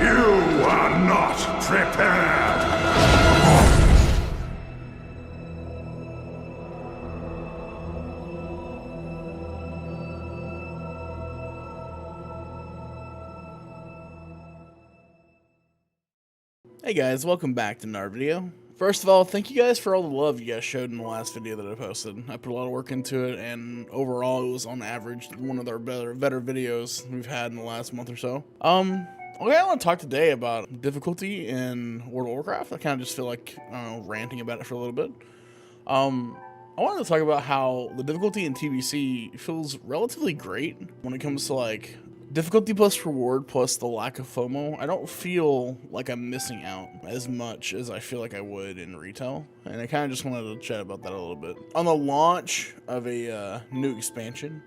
You are not prepared! Hey guys, welcome back to another video. First of all, thank you guys for all the love you guys showed in the last video that I posted. I put a lot of work into it, and overall it was on average one of our better videos we've had in the last month or so. Okay, I want to talk today about difficulty in World of Warcraft. I kind of just feel like, I don't know, ranting about it for a little bit. I wanted to talk about how the difficulty in TBC feels relatively great when it comes to like difficulty plus reward plus the lack of FOMO. I don't feel like I'm missing out as much as I feel like I would in retail, and I kind of just wanted to chat about that a little bit. On the launch of a new expansion,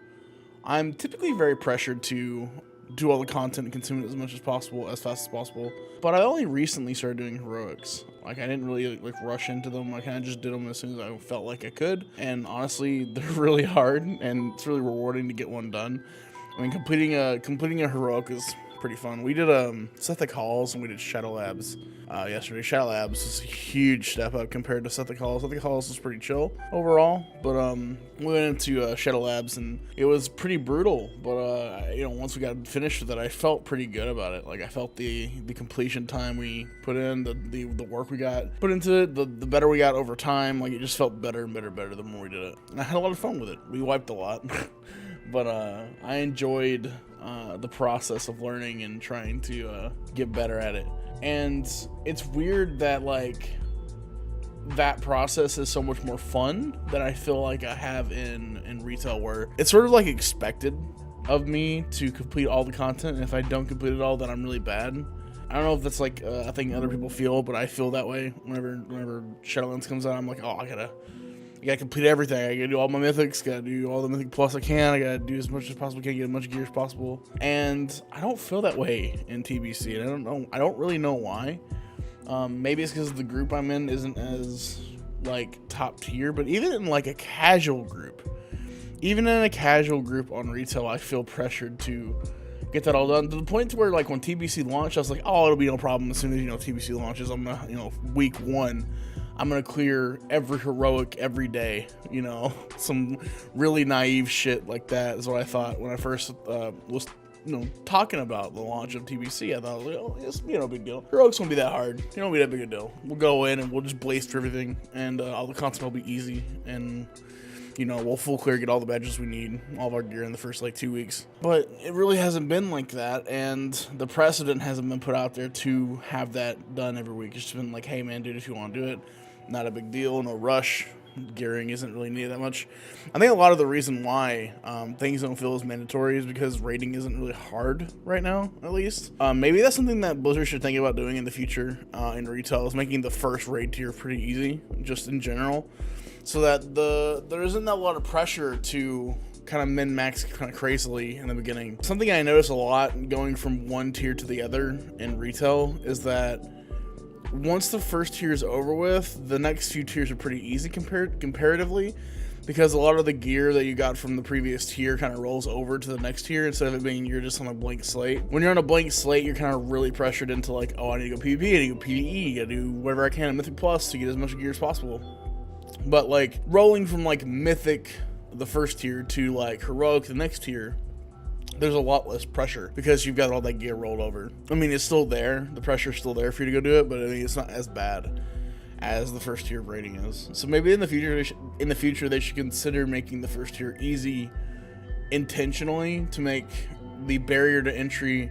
I'm typically very pressured to do all the content and consume it as much as possible, as fast as possible. But I only recently started doing heroics. Like, I didn't really like rush into them. I kind of just did them as soon as I felt like I could. And honestly, they're really hard, and it's really rewarding to get one done. I mean, completing a heroic is pretty fun. We did Sethic Halls and we did Shadow Labs yesterday. Shadow Labs was a huge step up compared to Sethic Halls. Sethic Halls was pretty chill overall, but we went into Shadow Labs and it was pretty brutal. But you know, once we got finished with it, I felt pretty good about it. Like, I felt the completion time we put in, the work we got put into it, the better we got over time. Like, it just felt better and better the more we did it. And I had a lot of fun with it. We wiped a lot. But I enjoyed the process of learning and trying to get better at it. And it's weird that like that process is so much more fun than I feel like I have in retail, where it's sort of like expected of me to complete all the content, and if I don't complete it all, then I'm really bad. I don't know if that's like a thing other people feel, but I feel that way whenever Shadowlands comes out. I'm like, oh, I gotta complete everything. I gotta do all my mythics, gotta do all the mythic plus I can, I gotta do as much as possible, get as much gear as possible. And I don't feel that way in TBC, and I don't really know why. Maybe it's because the group I'm in isn't as like top tier, but even in like a casual group on retail, I feel pressured to get that all done, to the point to where like when TBC launched, I was like, oh, it'll be no problem. As soon as, you know, TBC launches, I'm gonna, you know, week 1, I'm gonna clear every heroic every day, you know, some really naive shit like that is what I thought when I first was, you know, talking about the launch of TBC. I thought, like, oh, it's, you know, big deal. Heroics won't be that hard. It won't be that big a deal. We'll go in and we'll just blaze through everything, and all the content will be easy, and you know, we'll full clear, get all the badges we need, all of our gear in the first like 2 weeks. But it really hasn't been like that, and the precedent hasn't been put out there to have that done every week. It's just been like, hey man, dude, if you want to do it, not a big deal, no rush. Gearing isn't really needed that much. I think a lot of the reason why things don't feel as mandatory is because raiding isn't really hard right now, at least. Maybe that's something that Blizzard should think about doing in the future in retail, is making the first raid tier pretty easy, just in general, so that there isn't that lot of pressure to kind of min-max kind of crazily in the beginning. Something I notice a lot going from one tier to the other in retail is that once the first tier is over with, the next few tiers are pretty easy comparatively, because a lot of the gear that you got from the previous tier kind of rolls over to the next tier, instead of it being you're just on a blank slate. When you're on a blank slate, you're kind of really pressured into like, oh, I need to go PvP, I need to go PvE, I gotta do whatever I can in Mythic Plus to get as much gear as possible. But like rolling from like Mythic, the first tier, to like Heroic, the next tier, there's a lot less pressure because you've got all that gear rolled over. I mean, it's still there. The pressure's still there for you to go do it, but I mean, it's not as bad as the first tier of raiding is. So maybe in the future, they should consider making the first tier easy intentionally, to make the barrier to entry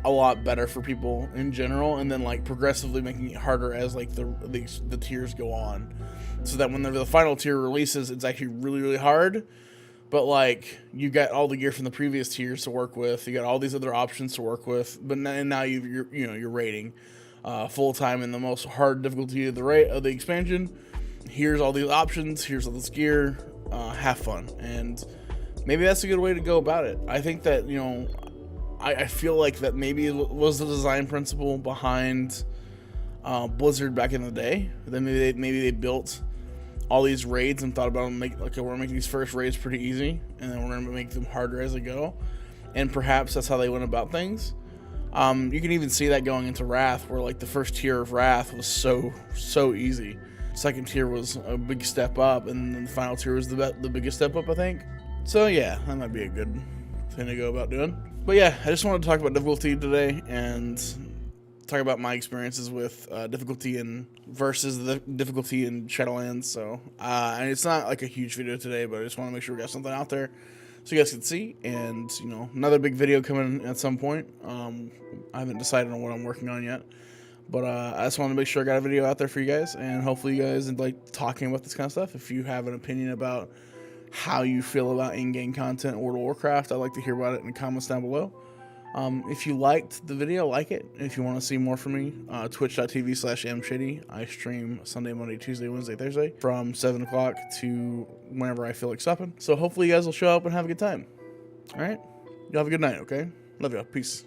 a lot better for people in general, and then like progressively making it harder as like the tiers go on, so that when the final tier releases, it's actually really hard. But like, you got all the gear from the previous tiers to work with, you got all these other options to work with, but now you're raiding full time in the most hard difficulty of the expansion. Here's all these options, here's all this gear, have fun, and maybe that's a good way to go about it. I think that, you know, I feel like that maybe it was the design principle behind Blizzard back in the day. Then maybe they built all these raids and thought about them, we're gonna make these first raids pretty easy, and then we're gonna make them harder as they go. And perhaps that's how they went about things. You can even see that going into Wrath, where like the first tier of Wrath was so easy. Second tier was a big step up, and then the final tier was the biggest step up, I think. So yeah, that might be a good thing to go about doing. But yeah, I just wanted to talk about difficulty today and talk about my experiences with difficulty and versus the difficulty in Shadowlands. So and it's not like a huge video today, but I just want to make sure we got something out there so you guys can see. And you know, another big video coming at some point. I haven't decided on what I'm working on yet, but I just want to make sure I got a video out there for you guys, and hopefully you guys like talking about this kind of stuff. If you have an opinion about how you feel about in-game content World of Warcraft, I'd like to hear about it in the comments down below. If you liked the video, like it. If you want to see more from me, twitch.tv/mshady. I stream Sunday, Monday, Tuesday, Wednesday, Thursday from 7 o'clock to whenever I feel like stopping. So hopefully you guys will show up and have a good time. All right? You have a good night, okay? Love you. Peace.